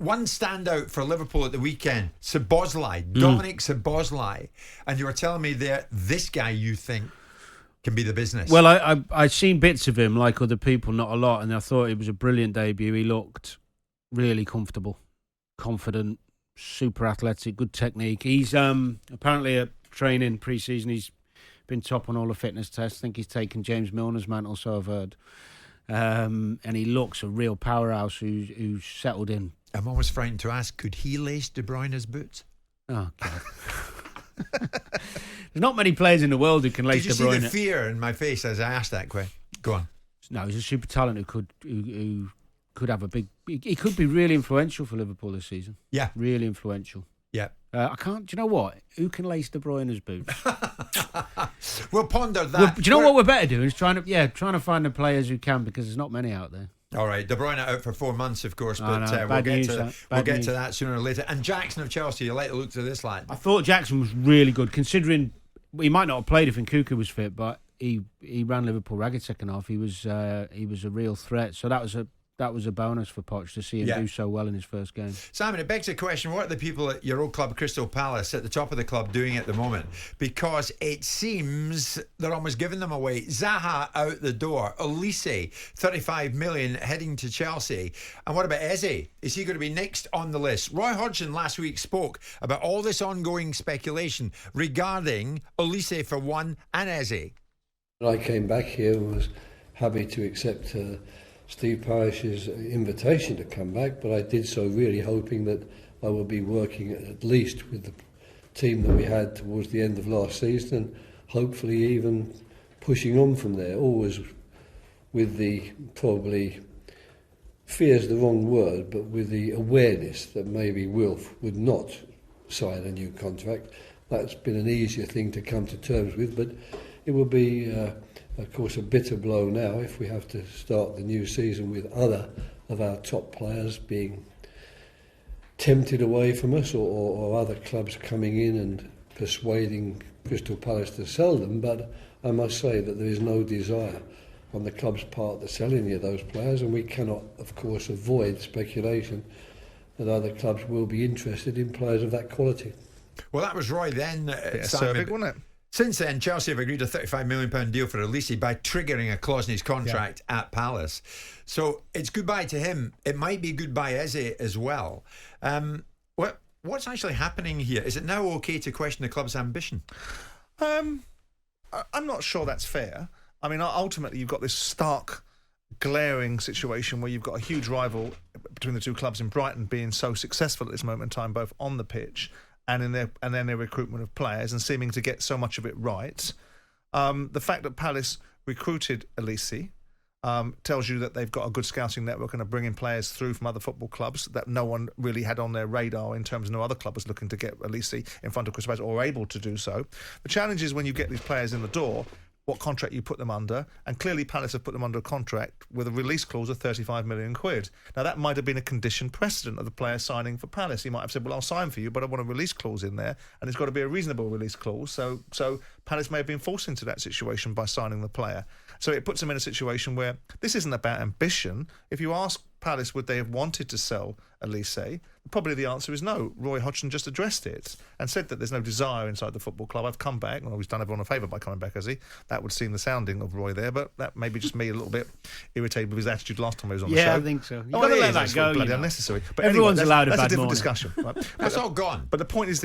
one standout for Liverpool at the weekend, Szoboszlai, Dominic Szoboszlai. And you were telling me that this guy you think can be the business. Well, I've seen bits of him, like other people, not a lot, and I thought it was a brilliant debut. He looked really comfortable, confident, super athletic, good technique. He's apparently at training pre-season. He's been top on all the fitness tests. I think he's taken James Milner's mantle, so I've heard. And he looks a real powerhouse who's settled in. I'm always frightened to ask, could he lace De Bruyne's boots? Oh, God. There's not many players in the world who can lace De Bruyne. Did you see the fear in my face as I asked that question? Go on. No, he's a super talent who could have a big... He could be really influential for Liverpool this season. Yeah. Really influential. Yeah. I can't... Do you know what? Who can lace De Bruyne's boots? We'll ponder that. Do you know what we're better doing? Is trying to find the players who can, because there's not many out there. All right, De Bruyne out for 4 months, of course, but we'll get to that sooner or later. And Jackson of Chelsea, you like to look to this lad. I thought Jackson was really good, considering he might not have played if Nkunku was fit, but he ran Liverpool ragged second half. He was a real threat. So that was a bonus for Poch to see him do so well in his first game. Simon, it begs the question, what are the people at your old club, Crystal Palace, at the top of the club doing at the moment? Because it seems they're almost giving them away. Zaha out the door. Olise, 35 million, heading to Chelsea. And what about Eze? Is he going to be next on the list? Roy Hodgson last week spoke about all this ongoing speculation regarding Olise for one and Eze. I came back here and was happy to accept Steve Parish's invitation to come back, but I did so really hoping that I would be working at least with the team that we had towards the end of last season, and hopefully even pushing on from there, always with the, probably, fear is the wrong word, but with the awareness that maybe Wilf would not sign a new contract. That's been an easier thing to come to terms with, but it will be... of course, a bitter blow now if we have to start the new season with other of our top players being tempted away from us, or other clubs coming in and persuading Crystal Palace to sell them. But I must say that there is no desire on the club's part to sell any of those players, and we cannot, of course, avoid speculation that other clubs will be interested in players of that quality. Well, that was Roy then, Simon, wasn't it? Since then, Chelsea have agreed a £35 million deal for Olise by triggering a clause in his contract at Palace. So it's goodbye to him. It might be goodbye Eze as well. What's actually happening here? Is it now okay to question the club's ambition? I'm not sure that's fair. I mean, ultimately, you've got this stark, glaring situation where you've got a huge rival between the two clubs in Brighton being so successful at this moment in time, both on the pitch and then their recruitment of players, and seeming to get so much of it right. The fact that Palace recruited Olise tells you that they've got a good scouting network and are bringing players through from other football clubs that no one really had on their radar, in terms of no other club was looking to get Olise in front of Crystal Palace or able to do so. The challenge is when you get these players in the door, what contract you put them under, and clearly Palace have put them under a contract with a release clause of 35 million quid. Now, that might have been a condition precedent of the player signing for Palace. He might have said, well, I'll sign for you, but I want a release clause in there, and it's got to be a reasonable release clause. So Palace may have been forced into that situation by signing the player. So it puts them in a situation where this isn't about ambition. If you ask Palace, would they have wanted to sell Olise? Probably the answer is no. Roy Hodgson just addressed it and said that there's no desire inside the football club. I've come back, and he's done everyone a favour by coming back, has he? That would seem the sounding of Roy there, but that may be just me a little bit irritated with his attitude last time he was on the show. Yeah, I think so. You've got to let that go. Bloody unnecessary. But everyone's anyway, allowed a bad that's a different morning. discussion. Right? That's all gone. But the point is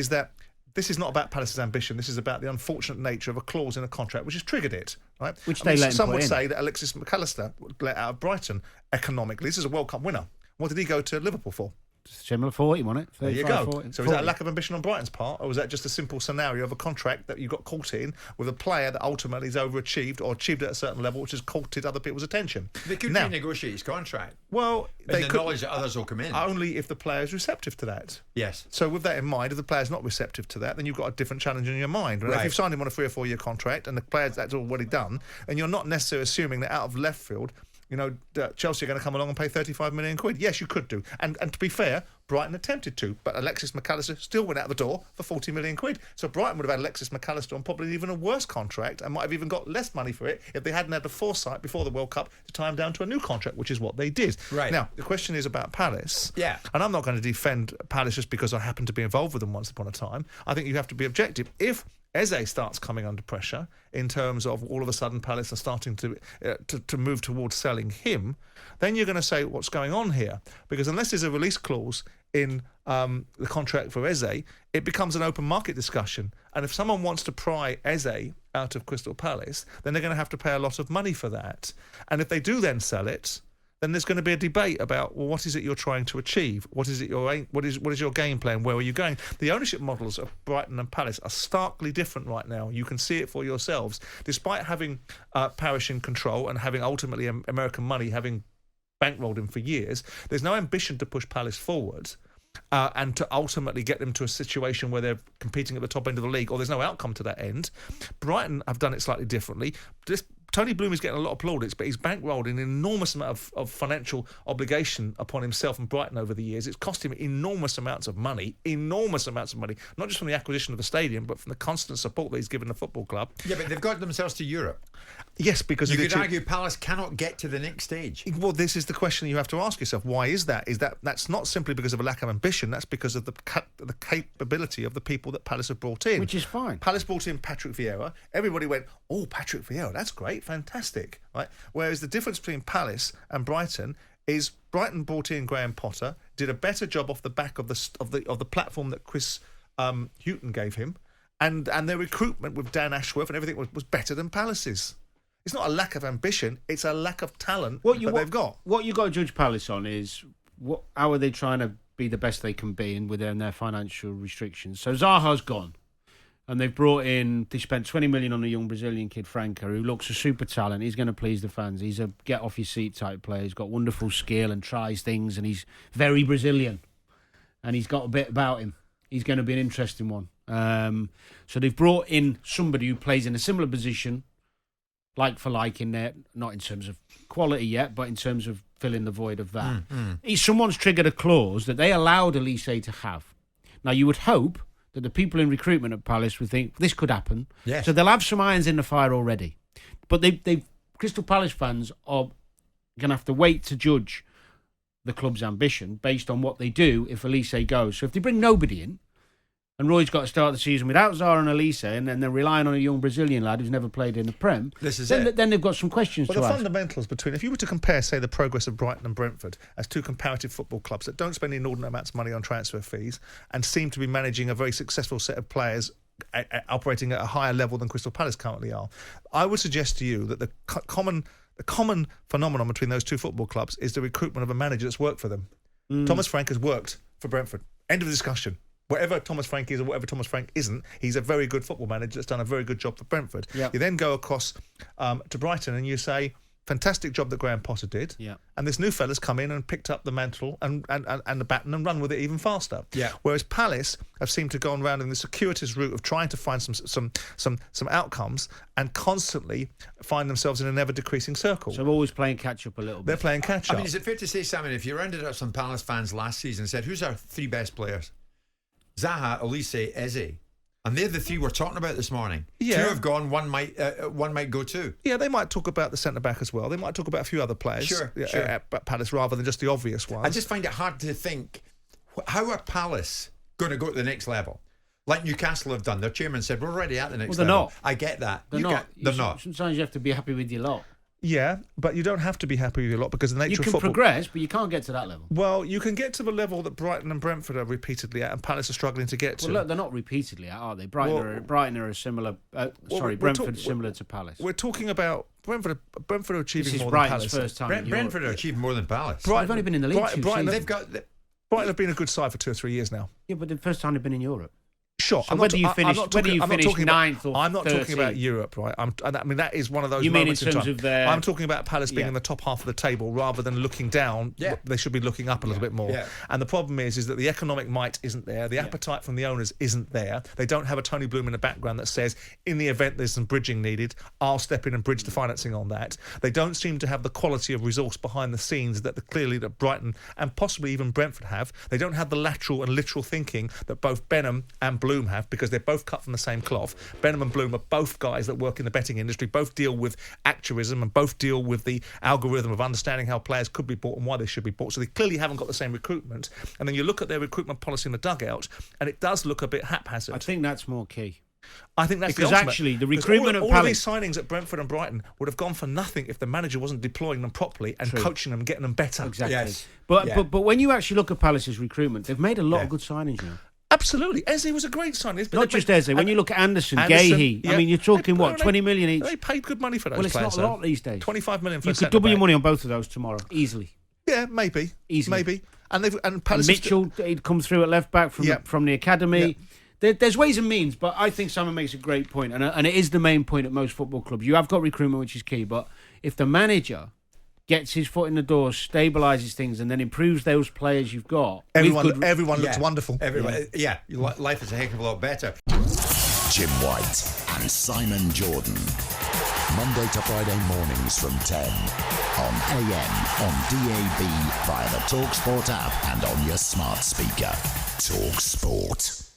that this is not about Palace's ambition. This is about the unfortunate nature of a clause in a contract which has triggered it. Right? Which they let him Some put would in. say that Alexis McAllister let out of Brighton economically. This is a World Cup winner. What did he go to Liverpool for? Similar 40, wasn't it? 35, There you go. 40. So is that a lack of ambition on Brighton's part, or was that just a simple scenario of a contract that you got caught in with a player that ultimately has overachieved or achieved at a certain level, which has courted other people's attention? They could renegotiate his contract. Well, they could, knowledge that others will come in. Only if the player is receptive to that. Yes. So with that in mind, if the player's not receptive to that, then you've got a different challenge in your mind. Right? If you've signed him on a 3 or 4 year contract and the player's that's already done, and you're not necessarily assuming that out of left field Chelsea are going to come along and pay 35 million quid. Yes, you could do. And to be fair, Brighton attempted to, but Alexis McAllister still went out the door for 40 million quid. So Brighton would have had Alexis McAllister on probably even a worse contract and might have even got less money for it if they hadn't had the foresight before the World Cup to tie him down to a new contract, which is what they did. Right. Now, the question is about Palace. Yeah. And I'm not going to defend Palace just because I happened to be involved with them once upon a time. I think you have to be objective. If Eze starts coming under pressure in terms of all of a sudden Palace are starting to move towards selling him, then you're going to say, what's going on here? Because unless there's a release clause in the contract for Eze, it becomes an open market discussion. And if someone wants to pry Eze out of Crystal Palace, then they're going to have to pay a lot of money for that. And if they do then sell it, then there's going to be a debate about, well, what is it you're trying to achieve? What is your game plan? Where are you going? The ownership models of Brighton and Palace are starkly different right now. You can see it for yourselves. Despite having Parish in control and having ultimately American money having bankrolled him for years, there's no ambition to push Palace forward and to ultimately get them to a situation where they're competing at the top end of the league, or there's no outcome to that end. Brighton have done it slightly differently. Tony Bloom is getting a lot of plaudits, but he's bankrolled an enormous amount of financial obligation upon himself and Brighton over the years. It's cost him enormous amounts of money, not just from the acquisition of the stadium, but from the constant support that he's given the football club. Yeah, but they've got themselves to Europe. Yes, because you could argue Palace cannot get to the next stage. Well, this is the question you have to ask yourself. Why is that? That's not simply because of a lack of ambition. That's because of the capability of the people that Palace have brought in. Which is fine. Palace brought in Patrick Vieira. Everybody went, oh, Patrick Vieira, that's great, fantastic. Right? Whereas the difference between Palace and Brighton is Brighton brought in Graham Potter, did a better job off the back of the platform that Chris Hughton gave him, and their recruitment with Dan Ashworth and everything was better than Palace's. It's not a lack of ambition; it's a lack of talent that they've got. What you got to judge Palace on is how are they trying to be the best they can be within their financial restrictions. So Zaha's gone, and they spent 20 million on a young Brazilian kid, Franco, who looks a super talent. He's going to please the fans. He's a get off your seat type player. He's got wonderful skill and tries things, and he's very Brazilian, and he's got a bit about him. He's going to be an interesting one. So they've brought in somebody who plays in a similar position, like for like in there, not in terms of quality yet, but in terms of filling the void of that. Someone's triggered a clause that they allowed Elise to have. Now, you would hope that the people in recruitment at Palace would think this could happen. Yes. So they'll have some irons in the fire already. But Crystal Palace fans are going to have to wait to judge the club's ambition based on what they do if Elise goes. So if they bring nobody in, and Roy's got to start the season without Zara and Elise, and then they're relying on a young Brazilian lad who's never played in the Prem. Then they've got some questions to ask. Well, the fundamentals between, if you were to compare, say, the progress of Brighton and Brentford as two comparative football clubs that don't spend inordinate amounts of money on transfer fees and seem to be managing a very successful set of players operating at a higher level than Crystal Palace currently are, I would suggest to you that the common phenomenon between those two football clubs is the recruitment of a manager that's worked for them. Thomas Frank has worked for Brentford. End of discussion. Whatever Thomas Frank is or whatever Thomas Frank isn't, he's a very good football manager that's done a very good job for Brentford. Yep. You then go across to Brighton and you say, fantastic job that Graham Potter did. Yep. And this new fella's come in and picked up the mantle and the baton and run with it even faster. Yeah. Whereas Palace have seemed to go around in the circuitous route of trying to find some outcomes and constantly find themselves in an ever decreasing circle. So always playing catch up a little bit. They're playing catch up. I mean, is it fair to say, Simon, if you rounded up some Palace fans last season and said, who's our three best players? Zaha, Elise, Eze. And they're the three we're talking about this morning. Yeah. Two have gone, one might go too. Yeah, they might talk about the centre-back as well. They might talk about a few other players sure. at Palace rather than just the obvious ones. I just find it hard to think, how are Palace going to go to the next level? Like Newcastle have done. Their chairman said, we're already at the next they're level. not. I get that. They're not. They're not. Sometimes you have to be happy with your lot. Yeah, but you don't have to be happy with your lot because the nature of football... You can progress, but you can't get to that level. Well, you can get to the level that Brighton and Brentford are repeatedly at and Palace are struggling to get to. Well, look, they're not repeatedly at, are they? Brighton are a similar... Brentford's similar to Palace. We're talking about... Brentford are achieving more than Palace. First time in Brentford are achieving more than Palace. They've only been in the league Brighton they've got... Brighton have been a good side for 2 or 3 years now. Yeah, but the first time they've been in Europe. Sure. So whether you finish ninth or I'm not 13th. talking about Europe, right? I mean, that is one of those. You mean in moments terms time. of their? I'm talking about Palace being in the top half of the table rather than looking down. Yeah. They should be looking up a little bit more. Yeah. And the problem is that the economic might isn't there. The appetite from the owners isn't there. They don't have a Tony Bloom in the background that says, in the event there's some bridging needed, I'll step in and bridge the financing on that. They don't seem to have the quality of resource behind the scenes that clearly that Brighton and possibly even Brentford have. They don't have the lateral and literal thinking that both Benham and Bloom have, because they're both cut from the same cloth. Benham and Bloom are both guys that work in the betting industry, both deal with actuarism and both deal with the algorithm of understanding how players could be bought and why they should be bought. So they clearly haven't got the same recruitment. And then you look at their recruitment policy in the dugout, and it does look a bit haphazard. I think that's more key. I think that's because the ultimate. actually the recruitment all of Palace, these signings at Brentford and Brighton would have gone for nothing if the manager wasn't deploying them properly and coaching them, getting them better. Exactly. Yes. But when you actually look at Palace's recruitment, they've made a lot of good signings now. Absolutely. Eze was a great signing. Not just Eze. When you look at Anderson, Gahey, I mean, you're talking, 20 million each? They paid good money for those players. Well, it's not a lot these days. 25 million for You could double your money on both of those tomorrow, easily. Yeah, maybe. Easily. Maybe. And Palace... Mitchell, he'd come through at left-back from the academy. Yeah. There's ways and means, but I think Simon makes a great point, and it is the main point at most football clubs. You have got recruitment, which is key, but if the manager gets his foot in the door, stabilises things, and then improves those players you've got... Everyone looks wonderful. Life is a heck of a lot better. Jim White and Simon Jordan. Monday to Friday mornings from 10 on AM, on DAB, via the talkSPORT app and on your smart speaker. talkSPORT.